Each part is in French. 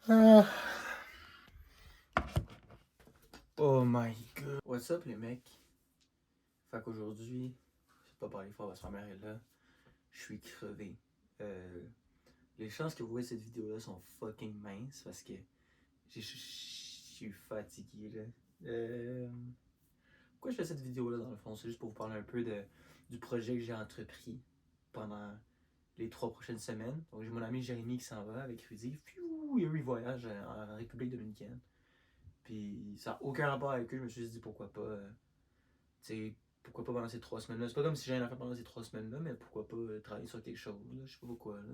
Ah. Oh my god. What's up les mecs? Fait qu'aujourd'hui, je sais pas parler fort parce que ma mère est là. Je suis crevé. Les chances que vous voyez cette vidéo là sont fucking minces parce que je suis fatigué là. Pourquoi je fais cette vidéo là dans le fond? C'est juste pour vous parler un peu du projet que j'ai entrepris pendant les 3 prochaines semaines. Donc j'ai mon ami Jérémy qui s'en va avec Rudy. Piou, il voyage en République dominicaine. Puis ça n'a aucun rapport avec eux. Je me suis dit pourquoi pas. Tu sais, pourquoi pas pendant ces 3 semaines-là. C'est pas comme si j'ai rien à faire pendant ces 3 semaines-là, mais pourquoi pas travailler sur quelque chose. Là, je sais pas pourquoi. Là.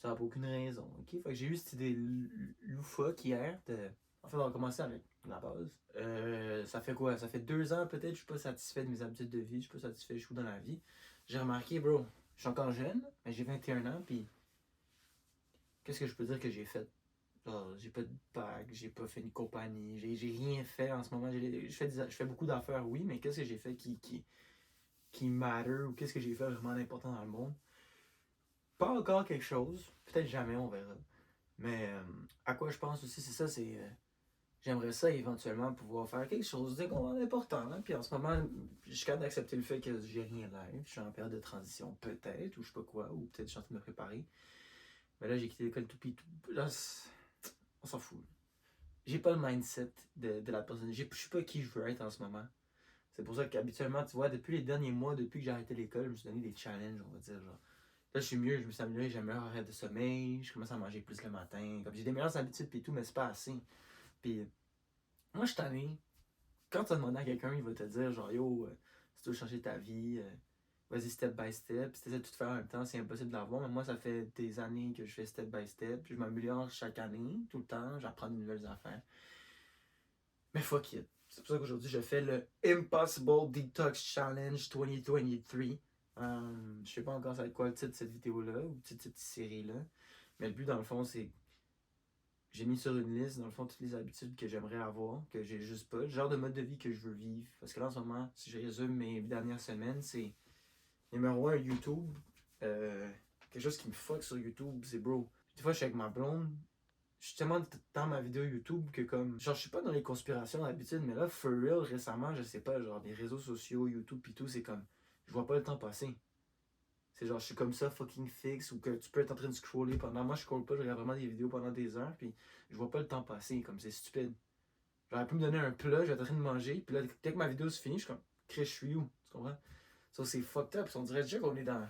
Ça n'a pas aucune raison. Ok, fait que j'ai eu cette idée loufoque hier. En fait, on va commencer avec la base. Ça fait quoi? Ça fait 2 ans peut-être, je suis pas satisfait de mes habitudes de vie, je suis pas satisfait de je suis dans la vie. J'ai remarqué, bro, je suis encore jeune, mais j'ai 21 ans, puis qu'est-ce que je peux dire que j'ai fait? Genre, j'ai pas de bague, j'ai pas fait une compagnie, j'ai rien fait en ce moment. Je fais beaucoup d'affaires, oui, mais qu'est-ce que j'ai fait qui matter ou qu'est-ce que j'ai fait vraiment d'important dans le monde? Pas encore quelque chose, peut-être jamais, on verra. Mais à quoi je pense aussi, c'est ça, j'aimerais ça éventuellement pouvoir faire quelque chose d'important. Hein? Puis en ce moment, je suis capable d'accepter le fait que j'ai rien live, je suis en période de transition, peut-être, ou je sais pas quoi, ou peut-être je suis en train de me préparer. Mais là, j'ai quitté l'école tout pis tout. Là, on s'en fout. J'ai pas le mindset de la personne. Je suis pas qui je veux être en ce moment. C'est pour ça qu'habituellement, tu vois, depuis les derniers mois, depuis que j'ai arrêté l'école, je me suis donné des challenges, on va dire. Genre. Là, je suis mieux, je me suis amélioré, j'ai un meilleur arrêt de sommeil, je commence à manger plus le matin. Comme j'ai des meilleures habitudes et tout, mais c'est pas assez. Puis moi, je suis tanné. Quand tu as demandé à quelqu'un, il va te dire, genre, yo, si tu veux changer ta vie, vas-y step by step. Si tu essaies de tout faire en même temps, c'est impossible d'avoir. Mais moi, ça fait des années que je fais step by step. Puis je m'améliore chaque année, tout le temps. J'apprends de nouvelles affaires. Mais fuck it. C'est pour ça qu'aujourd'hui, je fais le Impossible Detox Challenge 2023. Je sais pas encore ça va être quoi le titre de cette vidéo-là ou le titre de cette série-là. Mais le but, dans le fond, c'est. J'ai mis sur une liste, dans le fond, toutes les habitudes que j'aimerais avoir, que j'ai juste pas. Le genre de mode de vie que je veux vivre. Parce que là, en ce moment, si je résume mes dernières semaines, c'est numéro 1, YouTube. Quelque chose qui me fuck sur YouTube, c'est bro. Des fois, je suis avec ma blonde, je suis tellement dans ma vidéo YouTube que comme. Genre, je suis pas dans les conspirations d'habitude, mais là, for real, récemment, je sais pas, genre, des réseaux sociaux, YouTube pis tout, c'est comme. Je vois pas le temps passer. C'est genre, je suis comme ça, fucking fixe, ou que tu peux être en train de scroller pendant. Moi, je scroll pas, je regarde vraiment des vidéos pendant des heures, puis je vois pas le temps passer, comme c'est stupide. J'aurais pu me donner un plat, je vais être en train de manger, puis là, dès que ma vidéo se finit, je suis comme, Chris, je suis où? Tu comprends? Ça, c'est fucked up, on dirait déjà qu'on est dans.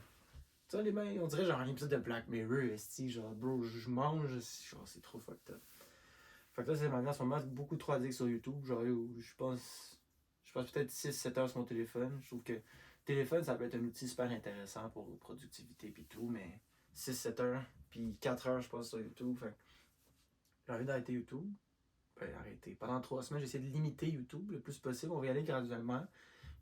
Tu vois, les mains, on dirait genre un épisode de Black Mirror, esti, genre, bro, je mange, genre, c'est trop fucked up. Fait que là, c'est maintenant, en ce moment, beaucoup trop addict sur YouTube. Genre, je pense peut-être 6-7 heures sur mon téléphone. Je trouve que le téléphone, ça peut être un outil super intéressant pour la productivité et tout, mais 6-7 heures, puis 4 heures, je pense, sur YouTube. Fait que j'ai envie d'arrêter YouTube. Ben, arrêter. Pendant 3 semaines, j'essaie de limiter YouTube le plus possible. On va y aller graduellement.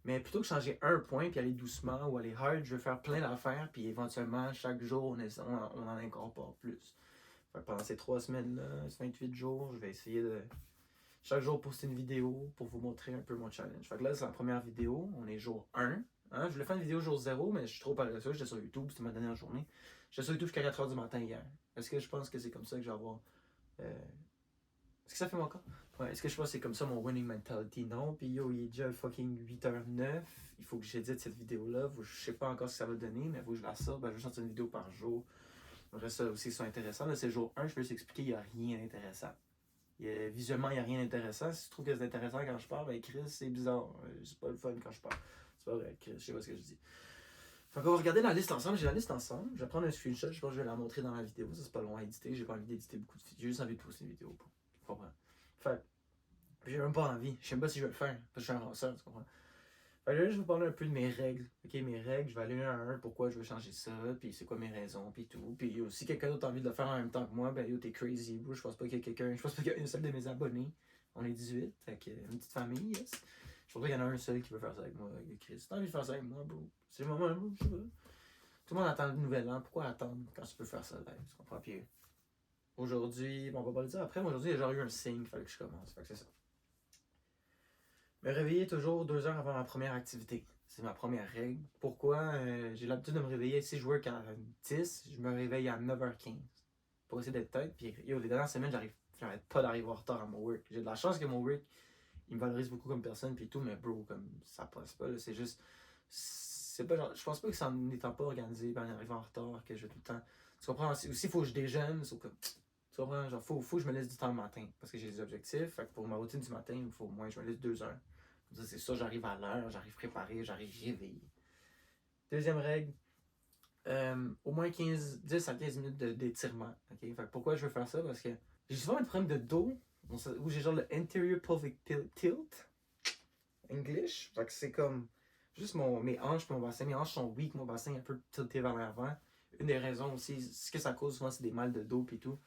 Mais plutôt que changer un point puis aller doucement ou aller hard, je veux faire plein d'affaires, puis éventuellement, chaque jour, on en incorpore plus. Fait que pendant ces 3 semaines-là, ces 28 jours, je vais essayer de chaque jour poster une vidéo pour vous montrer un peu mon challenge. Fait que là, c'est la première vidéo. On est jour 1. Hein? Je voulais faire une vidéo jour 0, mais je suis trop paresseux. J'étais sur YouTube, c'était ma dernière journée. J'étais sur YouTube jusqu'à 4h du matin hier. Est-ce que je pense que c'est comme ça que je vais avoir. Est-ce que ça fait mon corps? Ouais, est-ce que je pense que c'est comme ça mon winning mentality? Non. Puis yo, il est déjà fucking 8h09. Il faut que j'édite cette vidéo-là. Je sais pas encore ce que ça va donner, mais il faut que je la sorte. Ben, je vais sortir une vidéo par jour. Le reste, ça aussi, c'est intéressant. Là, c'est jour 1, je peux s'expliquer, il n'y a rien d'intéressant. Visuellement, il n'y a rien d'intéressant. Si tu trouves que c'est intéressant quand je parle, ben Chris, c'est bizarre. C'est pas le fun quand je parle. C'est pas vrai, Chris, je sais pas ce que je dis. Fait qu'on va regarder la liste ensemble. J'ai la liste ensemble. Je vais prendre un screenshot. Je pense que je vais la montrer dans la vidéo. Ça, c'est pas long à éditer. J'ai pas envie d'éditer beaucoup de vidéos. J'ai juste envie de poster une vidéo. Tu comprends? Fait j'ai même pas envie. Je sais même pas si je vais le faire. Parce que je suis un ranceur, tu comprends? Fait que là, je vais vous parler un peu de mes règles. Ok, mes règles, je vais aller un à un, pourquoi je veux changer ça, puis c'est quoi mes raisons, puis tout. Puis si quelqu'un d'autre a envie de le faire en même temps que moi, ben yo, t'es crazy, bro. Je pense pas qu'il y a quelqu'un. Je pense pas qu'il y a une seule de mes abonnés. On est 18, fait que une petite famille, yes. Je pense pas qu'il y en a un seul qui veut faire ça avec moi, Chris. T'as envie de faire ça avec moi, bro. C'est le moment, bro, je sais pas. Tout le monde attend le nouvel an. Pourquoi attendre quand tu peux faire ça live? Tu comprends? Puis aujourd'hui, bon, on va pas le dire après, mais aujourd'hui, il y a genre eu un signe, il fallait que je commence. Fait que c'est ça. Me réveiller toujours 2 heures avant ma première activité. C'est ma première règle. Pourquoi j'ai l'habitude de me réveiller, si je work à 10, je me réveille à 9h15. pour essayer d'être tête. Puis yo, les dernières semaines, j'arrête pas d'arriver en retard à mon work. J'ai de la chance que mon work, il me valorise beaucoup comme personne, puis tout, mais bro, comme ça passe pas, là, c'est juste. C'est pas genre. Je pense pas que c'est en n'étant pas organisé, ben, en arrivant en retard, que je vais tout le temps. Tu comprends? Aussi, il faut que je déjeune, sauf que. Tu comprends? Genre, faut que je me laisse du temps le matin, parce que j'ai des objectifs. Fait que pour ma routine du matin, il faut au moins que je me laisse 2 heures. Comme ça, c'est ça, j'arrive à l'heure, j'arrive préparé, j'arrive réveillé. Deuxième règle, au moins 10 à 15 minutes d'étirement. Okay? Fait que pourquoi je veux faire ça? Parce que j'ai souvent un problème de dos, où j'ai genre le anterior pelvic tilt, English. Fait que c'est comme juste mes hanches et mon bassin. Mes hanches sont weak, mon bassin est un peu tilté vers l'avant. Une des raisons aussi, ce que ça cause souvent, c'est des mal de dos et tout.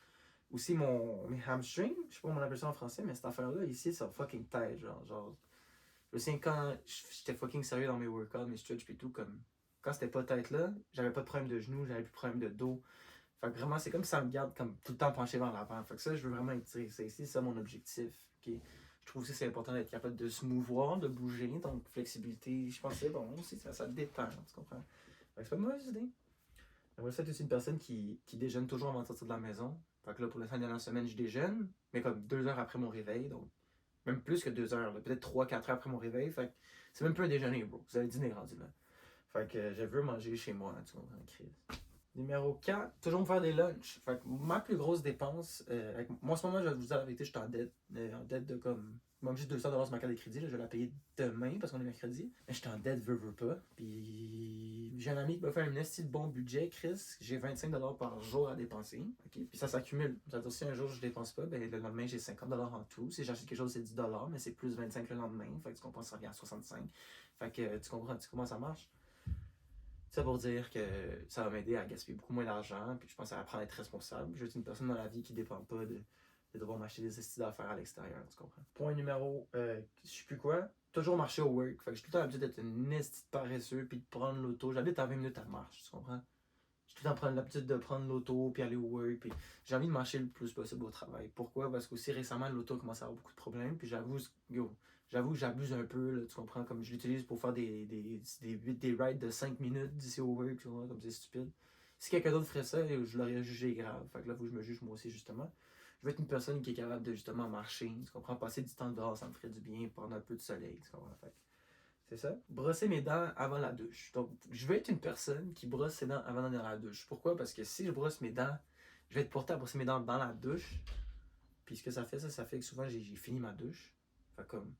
Aussi, mes hamstrings, je sais pas comment on appelle ça en français, mais cette affaire-là, ici, c'est fucking tight. Genre, je me souviens quand j'étais fucking sérieux dans mes workouts, mes stretch et tout, comme quand c'était pas tête là, j'avais pas de problème de genoux, j'avais plus de problème de dos. Fait que vraiment, c'est comme ça me garde comme tout le temps penché vers l'avant. Fait que ça, je veux vraiment étirer. C'est ça mon objectif. Okay? Je trouve aussi que c'est important d'être capable de se mouvoir, de bouger. Donc, flexibilité, je pense que c'est bon aussi, ça te détend, tu comprends? Fait que c'est pas une mauvaise idée. J'aimerais ça être aussi une personne qui déjeune toujours avant de sortir de la maison. Fait que là, pour les 5 dernières semaines, je déjeune, mais comme 2 heures après mon réveil. Donc, même plus que 2 heures, peut-être 3-4 heures après mon réveil. Fait que c'est même plus un déjeuner, bro. Vous avez dîné rendu là. Fait que je veux manger chez moi, tu comprends, Chris. Numéro 4, toujours me faire des lunchs. Fait que ma plus grosse dépense, moi en ce moment, je vais vous dire la vérité, je suis en dette de comme. Il manque juste 200$ sur ma carte de crédit, là, je vais la payer demain parce qu'on est mercredi. Mais je suis en dette, veux pas. Puis j'ai un ami qui m'a fait un esti de bon budget, Chris. J'ai 25$ par jour à dépenser. Okay? Puis ça s'accumule. C'est-à-dire si un jour je dépense pas, ben, le lendemain j'ai 50$ en tout. Si j'achète quelque chose, c'est 10$, mais c'est plus 25$ le lendemain. Fait que tu comprends, ça revient à 65$. Fait que tu comprends comment ça marche? Ça pour dire que ça va m'aider à gaspiller beaucoup moins d'argent, puis je pense à apprendre à être responsable. Je suis une personne dans la vie qui ne dépend pas de devoir m'acheter des estis d'affaires à l'extérieur, tu comprends? Point numéro, je sais plus quoi, toujours marcher au work. Fait que j'ai tout le temps l'habitude d'être une esti de paresseux, puis de prendre l'auto. J'habite à 20 minutes à marche, tu comprends? J'ai tout le temps prendre l'habitude de prendre l'auto, puis aller au work, puis j'ai envie de marcher le plus possible au travail. Pourquoi? Parce qu'aussi récemment, l'auto commence à avoir beaucoup de problèmes, puis j'avoue que j'abuse un peu, là, tu comprends, comme je l'utilise pour faire des rides de 5 minutes d'ici au work, tu vois, comme c'est stupide. Si quelqu'un d'autre ferait ça, je l'aurais jugé grave. Fait que là, faut que je me juge moi aussi, justement. Je veux être une personne qui est capable de justement marcher, tu comprends, passer du temps dehors, ça me ferait du bien, prendre un peu de soleil, tu comprends. Fait que c'est ça. Brosser mes dents avant la douche. Donc, je veux être une personne qui brosse ses dents avant d'aller dans la douche. Pourquoi? Parce que si je brosse mes dents, je vais être porté à brosser mes dents dans la douche. Puis ce que ça fait que souvent j'ai fini ma douche. Fait comme,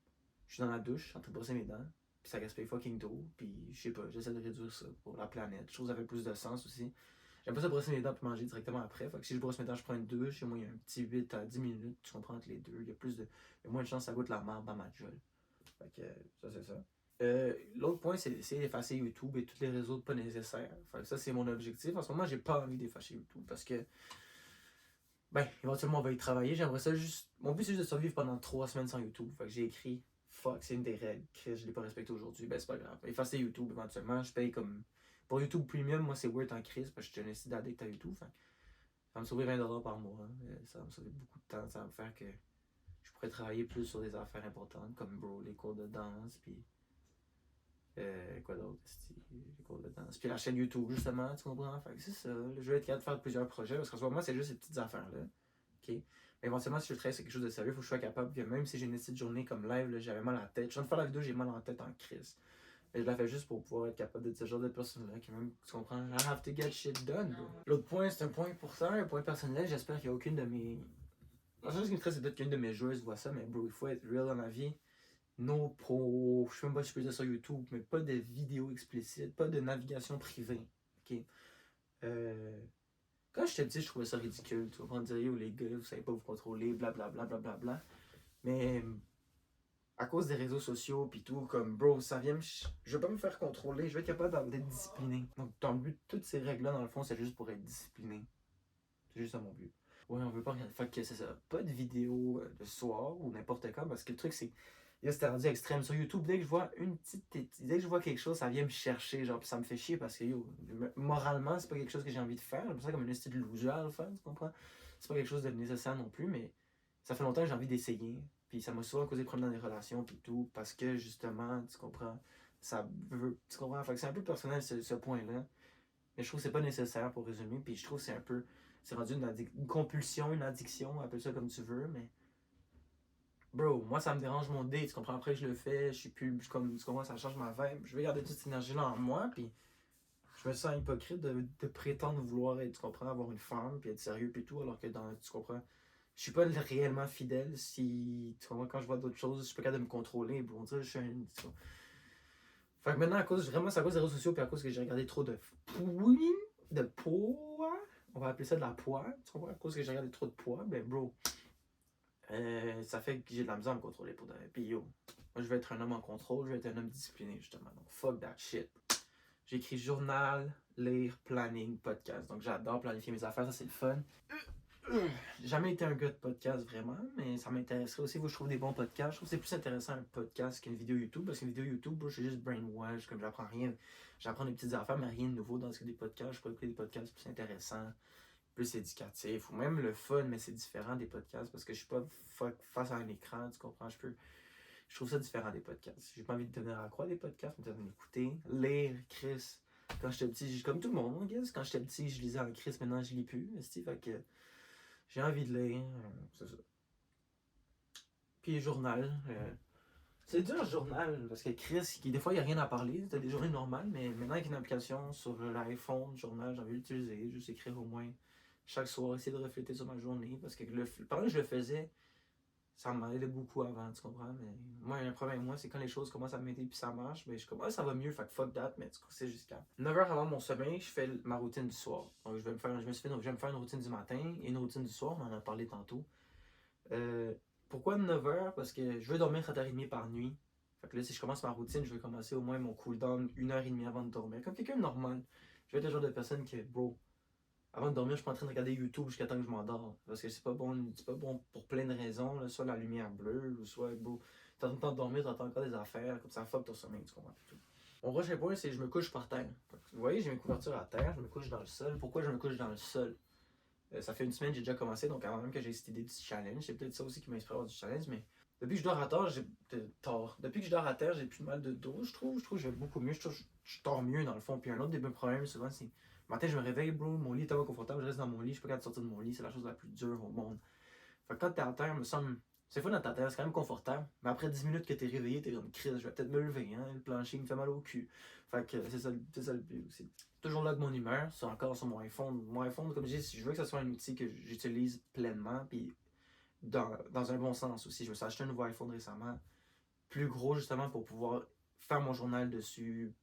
je suis dans la douche en train de brosser mes dents. Puis ça gaspille fucking d'eau. Puis je sais pas, j'essaie de réduire ça pour la planète. Je trouve que ça fait plus de sens aussi. J'aime pas ça brosser mes dents puis manger directement après. Fait que si je brosse mes dents, je prends une douche. Et moi, il y a un petit 8 à 10 minutes. Tu comprends entre les deux. Il y a moins de chance que ça goûte la marde dans ma gueule. Fait que ça, c'est ça. L'autre point, c'est d'essayer d'effacer YouTube et tous les réseaux pas nécessaires. Fait que ça, c'est mon objectif. En ce moment, j'ai pas envie d'effacer YouTube parce que, ben, éventuellement, on va y travailler. J'aimerais ça juste. Mon but, c'est juste de survivre pendant 3 semaines sans YouTube. Fait que j'ai écrit, fuck, c'est une des règles. Chris, je l'ai pas respecté aujourd'hui. Ben, c'est pas grave. Effacer YouTube éventuellement. Je paye comme. Pour YouTube Premium, moi, c'est worth en crise parce que je suis un esti d'addict à YouTube. Fait que ça va me sauver 20$ par mois. Ça va me sauver beaucoup de temps. Ça va me faire que je pourrais travailler plus sur des affaires importantes comme, bro, les cours de danse. Puis quoi d'autre? Les cours de danse. Puis la chaîne YouTube, justement, tu comprends? Fait que c'est ça. Je vais être capable de faire plusieurs projets parce qu'en ce moment, c'est juste ces petites affaires-là. OK? Mais éventuellement, si je travaille sur quelque chose de sérieux, il faut que je sois capable que même si j'ai une petite journée comme live, là, j'avais mal à la tête. Je viens de faire la vidéo, j'ai mal en tête en crise. Mais je la fais juste pour pouvoir être capable d'être ce genre de personne-là qui même, tu comprends? I have to get shit done, bro. L'autre point, c'est un point important, un point personnel. J'espère qu'il n'y a aucune de mes. La chose qui me stresse, c'est peut-être qu'une de mes joueuses voit ça, mais bro, il faut être real dans la vie. No pro, je sais même pas si je peux dire sur YouTube, mais pas de vidéos explicites, pas de navigation privée. Ok. Quand j'étais petit, je trouvais ça ridicule. Tu vas me dire, yo, les gars, vous savez pas vous contrôler, blablabla, blablabla. Mais à cause des réseaux sociaux, pis tout, comme bro, ça vient me. Je veux pas me faire contrôler, je veux être capable d'être discipliné. Donc, dans le but, toutes ces règles-là, dans le fond, c'est juste pour être discipliné. C'est juste ça mon but. Ouais, on veut pas regarder. Fait que c'est ça. Pas de vidéo le soir ou n'importe quand, parce que le truc, c'est. Là, c'était rendu extrême. Sur YouTube, dès que je vois dès que je vois quelque chose, ça vient me chercher. Genre, puis ça me fait chier parce que, yo, moralement, c'est pas quelque chose que j'ai envie de faire. C'est pour ça comme un style loser à le faire, tu comprends? C'est pas quelque chose de nécessaire non plus, mais ça fait longtemps que j'ai envie d'essayer. Puis ça m'a souvent causé des problèmes dans les relations, puis tout, parce que justement, tu comprends? Ça veut. Tu comprends? Fait que c'est un peu personnel ce point-là. Mais je trouve que c'est pas nécessaire pour résumer. Puis je trouve que c'est un peu c'est rendu une compulsion, une addiction, appelle ça comme tu veux, mais bro, moi ça me dérange mon dé, tu comprends? Après je le fais, je suis plus, comme, tu comprends, ça change ma vibe. Je vais garder toute cette énergie-là en moi, puis je me sens hypocrite de prétendre vouloir être, tu comprends, avoir une femme, puis être sérieux, puis tout, alors que tu comprends, je suis pas réellement fidèle si, tu comprends, quand je vois d'autres choses, je suis pas capable de me contrôler, bro. On dirait que je suis un. Fait que maintenant, vraiment, c'est à cause des réseaux sociaux, puis à cause que j'ai regardé trop de poids, on va appeler ça de la poids, tu comprends, à cause que j'ai regardé trop de poids, ben bro, ça fait que j'ai de la misère à me contrôler pour de vrai. Puis yo, moi je veux être un homme en contrôle, je veux être un homme discipliné justement. Donc fuck that shit. J'écris journal, lire, planning, podcast. Donc j'adore planifier mes affaires, ça c'est le fun. J'ai jamais été un gars de podcast vraiment, mais ça m'intéresserait aussi. Vous, je trouve des bons podcasts. Je trouve que c'est plus intéressant un podcast qu'une vidéo YouTube. Parce qu'une vidéo YouTube, bro, je suis juste brainwash, comme j'apprends rien. J'apprends des petites affaires, mais rien de nouveau dans ce que des podcasts. Je peux écouter des podcasts plus intéressants, plus éducatifs, ou même le fun, mais c'est différent des podcasts parce que je suis pas face à un écran, tu comprends? Je trouve ça différent des podcasts. J'ai pas envie de devenir accro à des podcasts, mais de m'écouter, lire, Chris. Quand j'étais petit, comme tout le monde, I guess. Quand j'étais petit, je lisais en Chris, maintenant je lis plus. Fait que j'ai envie de lire, c'est ça. Puis journal. C'est dur, journal, parce que Chris, des fois, il n'y a rien à parler. T'as des journées normales, mais maintenant, avec une application sur l'iPhone, journal, j'ai envie de l'utiliser. Juste écrire au moins chaque soir, essayer de refléter sur ma journée. Parce que pendant que je le faisais, ça m'aidait beaucoup avant, tu comprends? Mais moi, il y a un problème, moi, c'est quand les choses commencent à m'aider puis ça marche, mais je suis comme, ça va mieux, fait que fuck that, mais du coup, c'est jusqu'à 9 heures avant mon sommeil, je fais ma routine du soir. Donc, je vais me faire une routine du matin et une routine du soir, on en a parlé tantôt. Pourquoi 9 heures? Parce que je veux dormir 7h30 par nuit. Fait que là, si je commence ma routine, je vais commencer au moins mon cooldown 1h30 avant de dormir. Comme quelqu'un de normal. Je vais être le genre de personne qui, bro, avant de dormir, je suis pas en train de regarder YouTube jusqu'à temps que je m'endors. Parce que c'est pas bon pour plein de raisons. Là, soit la lumière bleue, ou soit, bro, t'es en train de dormir, t'entends encore des affaires, comme ça fuck ton sommeil, tu comprends? Tout. Mon prochain point, c'est que je me couche par terre. Vous voyez, j'ai mes couvertures à terre, je me couche dans le sol. Pourquoi je me couche dans le sol? Ça fait une semaine que j'ai déjà commencé, donc avant même que j'ai cette idée du challenge, c'est peut-être ça aussi qui m'inspire à avoir du challenge, mais depuis que je dors à terre, Depuis que je dors à terre, j'ai plus de mal de dos, je trouve. Je trouve que je vais beaucoup mieux. Je dors mieux dans le fond. Puis un autre des meus problèmes, souvent, c'est. Le matin, je me réveille, bro, mon lit est tellement confortable, je reste dans mon lit, je suis pas capable de sortir de mon lit, c'est la chose la plus dure au monde. Fait que quand t'es à terre, me semble. C'est fun d'être à terre, c'est quand même confortable. Mais après 10 minutes que t'es réveillé, t'es comme crise, je vais peut-être me lever, hein. Le plancher me fait mal au cul. Fait que c'est ça le but aussi. Toujours là de mon humeur, c'est encore sur mon iPhone. Mon iPhone, comme je dis, je veux que ce soit un outil que j'utilise pleinement, puis dans un bon sens aussi. Je me suis acheté un nouveau iPhone récemment, plus gros justement pour pouvoir faire mon journal dessus,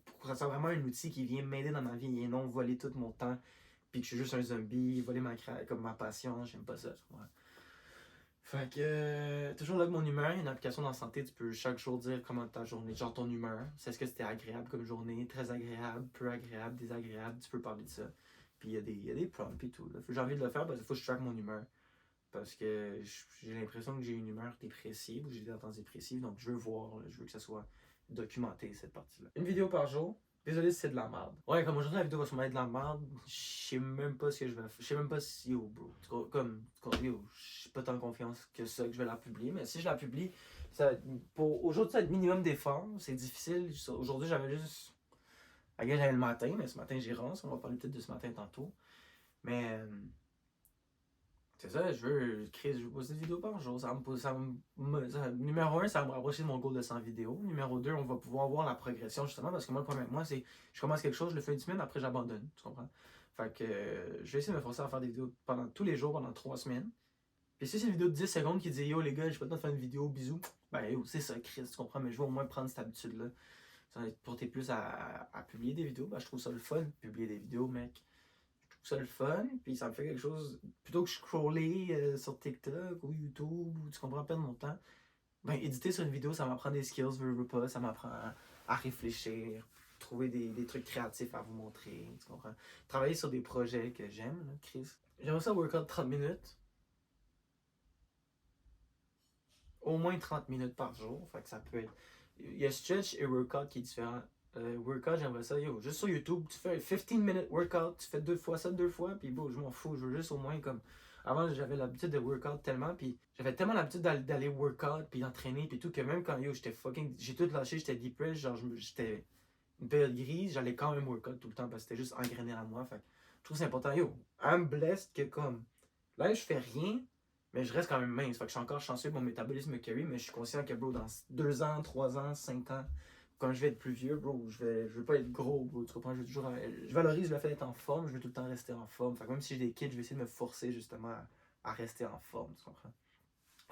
pour que ça soit vraiment un outil qui vient m'aider dans ma vie et non voler tout mon temps, puis que je suis juste un zombie, voler comme ma passion, j'aime pas ça. Fait que, toujours là de mon humeur, il y a une application dans la santé, tu peux chaque jour dire comment ta journée, genre ton humeur. C'est ce que c'était agréable comme journée, très agréable, peu agréable, désagréable, tu peux parler de ça. Puis il y a des prompts et tout. J'ai envie de le faire parce qu'il faut que je traque mon humeur. Parce que j'ai l'impression que j'ai une humeur dépressive ou j'ai des tendances dépressives, donc je veux voir, je veux que ça soit documenté cette partie-là. Une vidéo par jour. Désolé si c'est de la merde. Ouais, comme aujourd'hui la vidéo va sûrement être de la merde, je sais même pas ce que je vais faire. Je sais même pas si, yo, bro, yo, j'ai pas tant confiance que ça que je vais la publier, mais si je la publie, aujourd'hui ça va être minimum d'efforts, c'est difficile. Aujourd'hui j'avais juste, j'avais le matin, mais ce matin j'ai ronce, on va parler peut-être de ce matin tantôt. Mais c'est ça, je veux poster des vidéos par jour. Numéro 1, ça va me rapprocher de mon goal de 100 vidéos. Numéro 2, on va pouvoir voir la progression justement parce que moi, le problème avec moi, c'est je commence quelque chose, je le fais une semaine, après j'abandonne. Tu comprends? Fait que je vais essayer de me forcer à faire des vidéos pendant tous les jours, pendant 3 semaines. Puis si c'est une vidéo de 10 secondes qui dit yo les gars, j'ai pas le temps de faire une vidéo, bisous, ben yo, c'est ça, Chris, tu comprends? Mais je vais au moins prendre cette habitude-là. Ça va être porté plus à publier des vidéos. Ben, je trouve ça le fun, publier des vidéos, mec. Ça le fun, puis ça me fait quelque chose. Plutôt que je scroller sur TikTok ou YouTube, ou tu comprends, perdre mon temps, ben éditer sur une vidéo, ça m'apprend des skills, veux pas, ça m'apprend à réfléchir, trouver des trucs créatifs à vous montrer, tu comprends. Travailler sur des projets que j'aime, là, Chris. J'aimerais ça workout 30 minutes. Au moins 30 minutes par jour, fait que ça peut être. Il y a stretch et workout qui est différent. Workout, j'aimerais ça, yo, juste sur YouTube, tu fais 15-minute workout, tu fais 2 fois, puis bon, je m'en fous, je veux juste au moins comme. Avant, j'avais l'habitude de workout tellement, puis j'avais tellement l'habitude d'aller workout, puis d'entraîner, puis tout, que même quand yo, j'étais fucking. J'ai tout lâché, j'étais depressed, genre j'étais une période grise, j'allais quand même workout tout le temps, parce que c'était juste engrainé à moi, fait Je trouve que c'est important. Yo, I'm blessed que comme, là, je fais rien, mais je reste quand même mince. Fait que je suis encore chanceux que mon métabolisme me carry, mais je suis conscient que, bro, dans 2 ans, 3 ans, 5 ans, quand je vais être plus vieux, bro, je veux pas être gros, bro. Tu comprends? Je valorise le fait d'être en forme, je veux tout le temps rester en forme. Fait que même si j'ai des kids, je vais essayer de me forcer justement à rester en forme, tu comprends?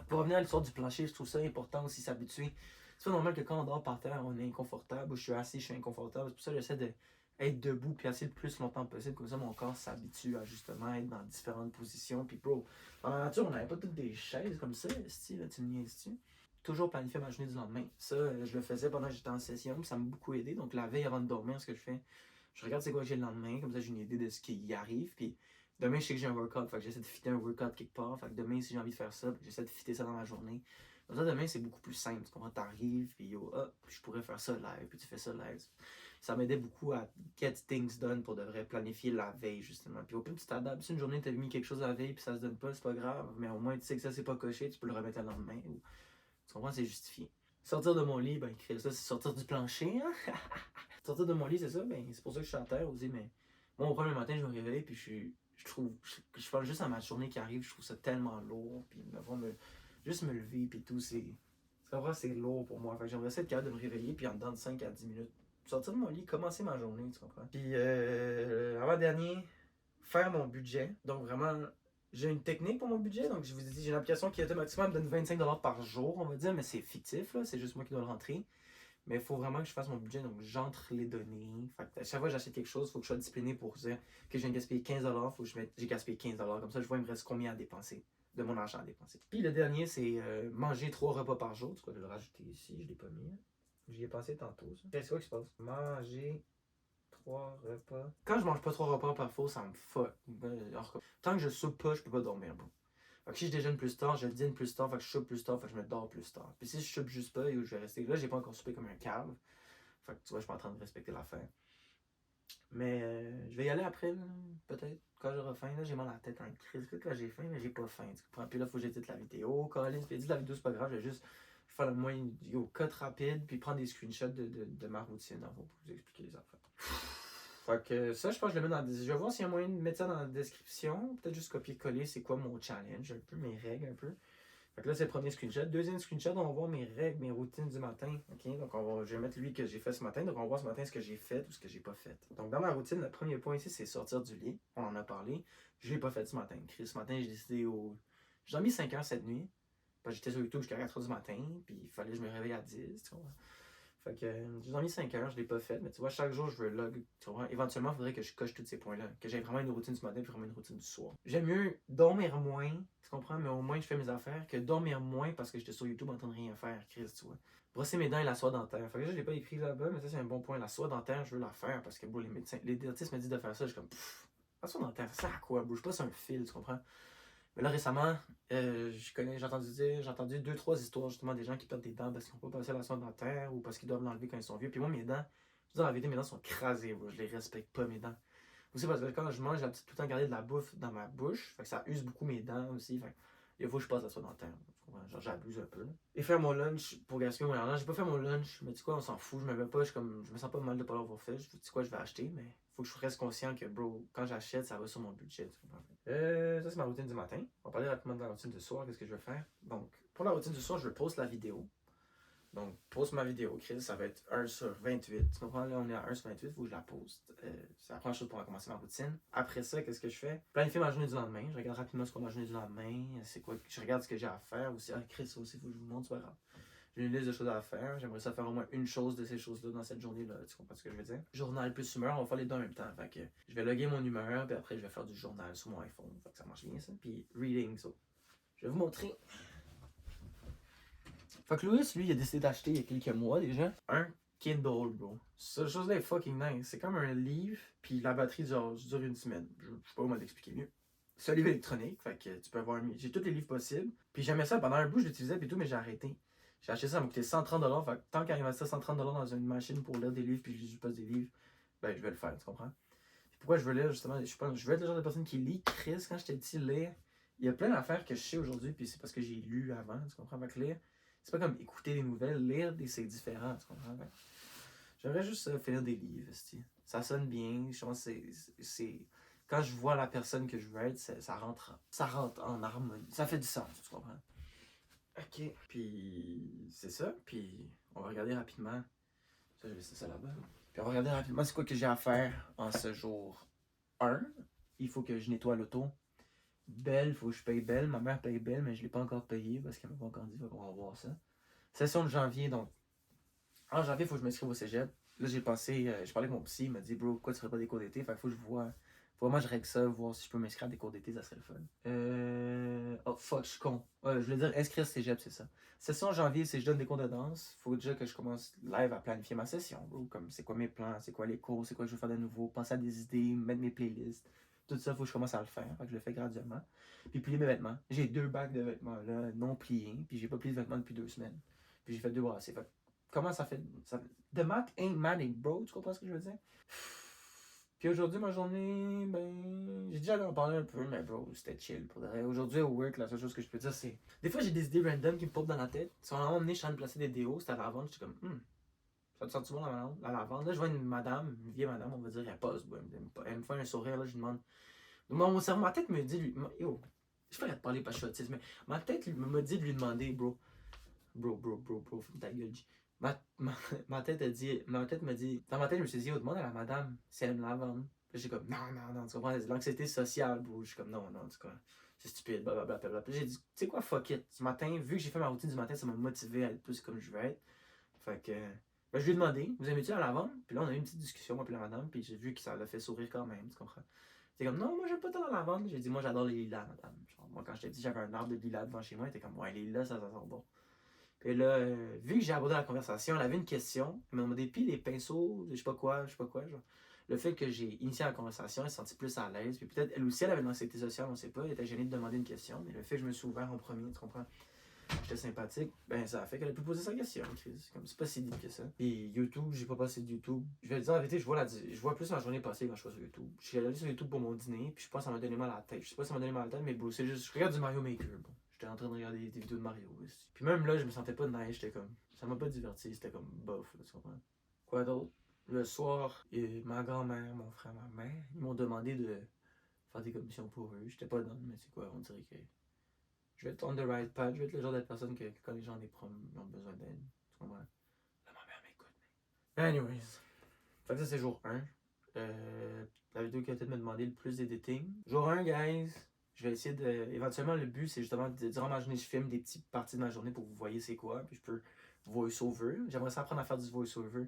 Pour revenir à l'histoire du plancher, je trouve ça important aussi s'habituer. C'est pas normal que quand on dort par terre, on est inconfortable, ou je suis assis, je suis inconfortable. C'est pour ça que j'essaie d'être debout puis assis le plus longtemps possible. Comme ça, mon corps s'habitue à justement être dans différentes positions. Puis, bro, dans la nature, on n'avait pas toutes des chaises comme ça, style, là, tu me niaises-tu? Toujours planifier ma journée du lendemain. Ça, je le faisais pendant que j'étais en session, puis ça m'a beaucoup aidé. Donc, la veille avant de dormir, ce que je fais, je regarde c'est quoi que j'ai le lendemain, comme ça, j'ai une idée de ce qui y arrive. Puis, demain, je sais que j'ai un workout, fait que j'essaie de fitter un workout quelque part. Fait que demain, si j'ai envie de faire ça, j'essaie de fitter ça dans ma journée. Comme ça, demain, c'est beaucoup plus simple. Tu comprends? T'arrives, puis yo, hop, je pourrais faire ça live, puis tu fais ça live. Ça m'aidait beaucoup à get things done pour de vrai planifier la veille, justement. Puis au pire, tu t'adaptes. Si une journée, tu as mis quelque chose la veille, puis ça se donne pas, c'est pas grave. Mais au moins, tu sais que ça, c'est pas coché, tu peux le remettre le lendemain. Ou... Tu comprends? C'est justifié. Sortir de mon lit, ben, écrire ça, c'est sortir du plancher. Hein? Sortir de mon lit, c'est ça, ben, c'est pour ça que je suis à terre aussi. Mais moi, au premier matin, je me réveille, puis je trouve, je parle juste à ma journée qui arrive, je trouve ça tellement lourd. Puis juste me lever, puis tout, c'est lourd pour moi. Fait que j'aimerais ça être capable de me réveiller, puis en dedans de 5 à 10 minutes, sortir de mon lit, commencer ma journée, tu comprends? Puis, avant-dernier, faire mon budget. Donc, vraiment, j'ai une technique pour mon budget. Donc, je vous ai dit, j'ai une application qui automatiquement me donne 25$ par jour, on va dire, mais c'est fictif, là. C'est juste moi qui dois le rentrer. Mais il faut vraiment que je fasse mon budget, donc j'entre les données. Fait que à chaque fois que j'achète quelque chose, il faut que je sois discipliné pour dire que je viens de gaspiller 15$, il faut que j'ai gaspillé 15$. Comme ça, je vois il me reste combien à dépenser, de mon argent à dépenser. Puis le dernier, c'est manger 3 repas par jour. Tu vois, je vais le rajouter ici, je ne l'ai pas mis. J'y ai pensé tantôt, ça. C'est quoi qui se passe? Manger 3 repas. Quand je mange pas 3 repas par jour, ça me fuck. Tant que je soupe pas, je peux pas dormir, bro. Fait que si je déjeune plus tard, je dîne plus tard, fait que je soupe plus tard, fait que je me dors plus tard. Puis si je soupe juste pas, je vais rester. Là, j'ai pas encore soupé comme un cave. Fait que tu vois, je suis pas en train de respecter l'affaire. Mais je vais y aller après, peut-être, quand j'aurai faim. Là, j'ai mal à la tête en crise. Là, j'ai faim, mais j'ai pas faim. Tu comprends? Puis là, faut que j'édite la vidéo. Colin, puis dit la vidéo, c'est pas grave, je vais juste faire le moyen cut rapide, puis prendre des screenshots de ma routine pour vous expliquer les affaires. Fait que ça, je pense que je le mets dans la description. Je vais voir s'il y a moyen de mettre ça dans la description. Peut-être juste copier-coller c'est quoi mon challenge, un peu, mes règles un peu. Fait que là, c'est le premier screenshot. Deuxième screenshot, on va voir mes règles, mes routines du matin. OK? Donc, je vais mettre lui que j'ai fait ce matin. Donc, on va voir ce matin ce que j'ai fait ou ce que j'ai pas fait. Donc, dans ma routine, le premier point ici, c'est sortir du lit. On en a parlé. Je l'ai pas fait ce matin. Ce matin, j'ai décidé au. J'ai dormi 5 heures cette nuit. J'étais sur YouTube jusqu'à 4 heures du matin. Puis, il fallait que je me réveille à 10. Tu vois? Fait que j'ai dormi 5 heures, je l'ai pas fait, mais tu vois, chaque jour, je veux log. Tu vois, éventuellement, il faudrait que je coche tous ces points-là. Que j'ai vraiment une routine du matin puis vraiment une routine du soir. J'aime mieux dormir moins, tu comprends, mais au moins je fais mes affaires, que dormir moins parce que j'étais sur YouTube en train de rien faire, Chris, tu vois. Brosser mes dents et la soie dentaire. Fait que là, je l'ai pas écrit là-bas, mais ça, c'est un bon point. La soie dentaire, je veux la faire parce que, bon, les médecins, les dentistes me disent de faire ça, je suis comme, la soie dentaire, ça sert à quoi, bro? Je passe un fil, tu comprends? Mais là, récemment, j'ai entendu 2-3 histoires justement des gens qui perdent des dents parce qu'ils n'ont pas passé la soie dentaire ou parce qu'ils doivent l'enlever quand ils sont vieux. Puis moi, mes dents, je veux dire la vérité, mes dents sont crasées, bro. Je les respecte pas, mes dents. Aussi parce que quand je mange, j'ai tout le temps garder de la bouffe dans ma bouche. Fait que ça use beaucoup mes dents aussi. Fait que il faut que je passe la soie dentaire. Genre, j'abuse un peu. Là. Et faire mon lunch pour gaspiller mon argent. J'ai pas fait mon lunch, mais tu sais quoi, on s'en fout. Je me mets pas, je me sens pas mal de pas l'avoir fait. Je dis quoi, je vais acheter, mais faut que je reste conscient que, bro, quand j'achète, ça va sur mon budget. Ça, c'est ma routine du matin. On va parler rapidement de la routine du soir. Qu'est-ce que je vais faire? Donc, pour la routine du soir, je poste la vidéo. Donc, poste ma vidéo, Chris, ça va être 1/28. Tu comprends? Là, on est à 1/28, il faut que je la poste. C'est la première chose pour commencer ma routine. Après ça, qu'est-ce que je fais? Planifier ma journée du lendemain. Je regarde rapidement ce qu'on a ma journée du lendemain. C'est quoi? Je regarde ce que j'ai à faire aussi. Ah, Chris, ça aussi, il faut que je vous montre, c'est pas grave. J'ai une liste de choses à faire. J'aimerais ça faire au moins une chose de ces choses-là dans cette journée-là. Tu comprends ce que je veux dire? Journal plus humeur, on va faire les deux en même temps. Fait que je vais loguer mon humeur, puis après, je vais faire du journal sur mon iPhone. Fait que ça marche bien, ça. Puis reading, ça. Je vais vous montrer. Fait que Louis, lui, il a décidé d'acheter il y a quelques mois déjà un Kindle, bro. Cette chose-là est fucking nice. C'est comme un livre, puis la batterie dure une semaine. Je sais pas comment l'expliquer mieux. C'est un livre électronique, fait que tu peux avoir. J'ai tous les livres possibles. Puis j'aimais ça pendant un bout, je l'utilisais, puis tout, mais j'ai arrêté. J'ai acheté ça, ça m'a coûté 130$. Fait que tant qu'il investit 130$ dans une machine pour lire des livres, puis je lis pas des livres, ben je vais le faire, tu comprends? Puis pourquoi je veux lire, justement, je veux être le genre de personne qui lit. Chris, quand j'étais petit, lire. Il y a plein d'affaires que je sais aujourd'hui, puis c'est parce que j'ai lu avant, tu comprends? Fait que lire. C'est pas comme écouter des nouvelles, lire, c'est différent, tu comprends? J'aimerais juste finir des livres, ça sonne bien, je pense que c'est quand je vois la personne que je veux être, ça rentre en harmonie. Ça fait du sens, tu comprends? Ok. Puis c'est ça. Puis on va regarder rapidement. Ça, je vais laisser ça là-bas. Puis on va regarder rapidement c'est quoi que j'ai à faire en ce jour 1. Il faut que je nettoie l'auto. Belle, il faut que je paye Belle. Ma mère paye Belle, mais je ne l'ai pas encore payé parce qu'elle m'a pas encore dit. On va voir ça. Session de janvier, donc. En janvier, il faut que je m'inscrive au cégep. Là, j'ai passé. J'ai parlé avec mon psy. Il m'a dit, bro, pourquoi tu ferais pas des cours d'été? Fait qu'il faut que je vois. Faut vraiment que je règle ça, voir si je peux m'inscrire à des cours d'été, ça serait le fun. Oh fuck, je suis con. Je voulais dire inscrire cégep, c'est ça. Session en janvier, c'est je donne des cours de danse. Faut déjà que je commence live à planifier ma session, bro. Comme c'est quoi mes plans, c'est quoi les cours, c'est quoi que je veux faire de nouveau, penser à des idées, mettre mes playlists. Tout ça, faut que je commence à le faire. Fait que je le fais graduellement. Puis plier mes vêtements. J'ai 2 bacs de vêtements là, non pliés. Puis j'ai pas plié de vêtements depuis 2 semaines. Puis j'ai fait 2 brassées. Fait comment ça fait. The math ain't manic, bro. Tu comprends ce que je veux dire? Puis aujourd'hui, ma journée, ben. J'ai déjà en parlé un peu, mais bro, c'était chill pour de vrai. Aujourd'hui, au work, la seule chose que je peux dire, c'est. Des fois, j'ai des idées random qui me popent dans la tête. Si on m'a emmené, je suis en train de placer des déos, c'était à la lavande, j'étais comme, ça te sent-tu bon la lavande? Là, je vois une madame, une vieille madame, on va dire, elle pose, elle me fait un sourire, là, je lui demande. Mon cerveau, ma tête me dit, yo, je ferais te parler pas chotiste, mais ma tête me dit de lui demander, bro, ta gueule, ma tête a dit, ma tête me dit, dans ma tête, je me suis dit, oh, demande à la madame si elle aime la vendre. Puis j'ai comme, non, tu comprends, l'anxiété sociale, bro. Je suis comme, non, tu comprends, c'est stupide, blablabla. Puis j'ai dit, tu sais quoi, fuck it. Ce matin, vu que j'ai fait ma routine du matin, ça m'a motivé à être plus comme je veux être. Fait que, ben, je lui ai demandé, vous aimez-tu à la vendre? Puis là, on a eu une petite discussion, moi et la madame, puis j'ai vu que ça l'a fait sourire quand même, tu comprends. C'est comme, non, moi, j'aime pas tant la vendre. J'ai dit, moi, j'adore les lilas, madame. Genre, moi, quand j'étais petit, j'avais un arbre de lilas devant chez moi, elle était comme, ouais, les lilas, ça sent bon. Et là, vu que j'ai abordé la conversation, elle avait une question. Elle m'a demandé, puis les pinceaux, je sais pas quoi, genre. Le fait que j'ai initié la conversation, elle s'est sentie plus à l'aise. Puis peut-être, elle aussi, elle avait de l'anxiété sociale, on sait pas. Elle était gênée de demander une question. Mais le fait que je me suis ouvert en premier, tu comprends? J'étais sympathique, ben ça a fait qu'elle a pu poser sa question. C'est pas si deep que ça. Et YouTube, j'ai pas passé de YouTube. Je vais te dire la vérité, je vois plus ma journée passée quand je suis sur YouTube. Je suis allé sur YouTube pour mon dîner, puis je pense que ça m'a donné mal à la tête. Je sais pas si ça m'a donné mal à la tête, mais bro, c'est juste, je regarde du Mario Maker. Bon. J'étais en train de regarder des vidéos de Mario aussi. Puis même là, je me sentais pas nice, j'étais comme. Ça m'a pas diverti, c'était comme bof, là, tu comprends? Quoi d'autre? Le soir, ma grand-mère, mon frère, ma mère, ils m'ont demandé de faire des commissions pour eux. J'étais pas dans, mais c'est quoi, on dirait que je vais être on the right path, je vais être le genre de personne que quand les gens des prom ont besoin d'aide. Tu comprends? Là, ma mère m'écoute. Mais. Anyways. Fait que ça, c'est jour 1. La vidéo qui a peut-être me demandé le plus d'editing. Jour 1, guys. Je vais essayer de. Éventuellement, le but, c'est justement de, durant ma journée, je filme des petites parties de ma journée pour que vous voyez c'est quoi. Puis je peux voice-over. J'aimerais ça apprendre à faire du voice-over.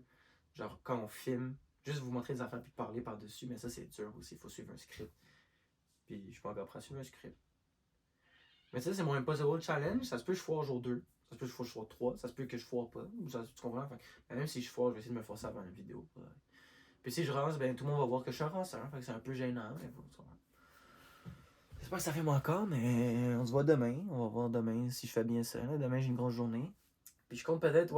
Genre, quand on filme, juste vous montrer des affaires puis parler par-dessus. Mais ça, c'est dur aussi. Il faut suivre un script. Puis je suis pas encore prêt à suivre un script. Mais ça, c'est mon Impossible Challenge. Ça se peut que je foire jour 2. Ça se peut que je foire 3. Ça se peut que je foire pas. Tu comprends? Fait, même si je foire, je vais essayer de me forcer à faire une vidéo. Puis si je rase, ben tout le monde va voir que je suis un ranceur. Fait que c'est un peu gênant. Mais bon, j'espère que ça fait mon encore, mais on se voit demain. On va voir demain si je fais bien ça. Demain, j'ai une grosse journée. Puis je compte peut-être,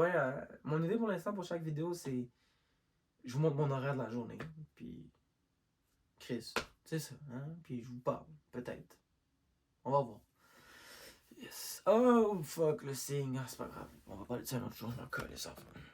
mon idée pour l'instant pour chaque vidéo, c'est. Je vous montre mon horaire de la journée. Puis. Chris, c'est ça, hein? Puis je vous parle. Peut-être. On va voir. Yes. Oh fuck le signe. Ah, c'est pas grave. On va parler de ça un autre jour. Je m'en colle ça.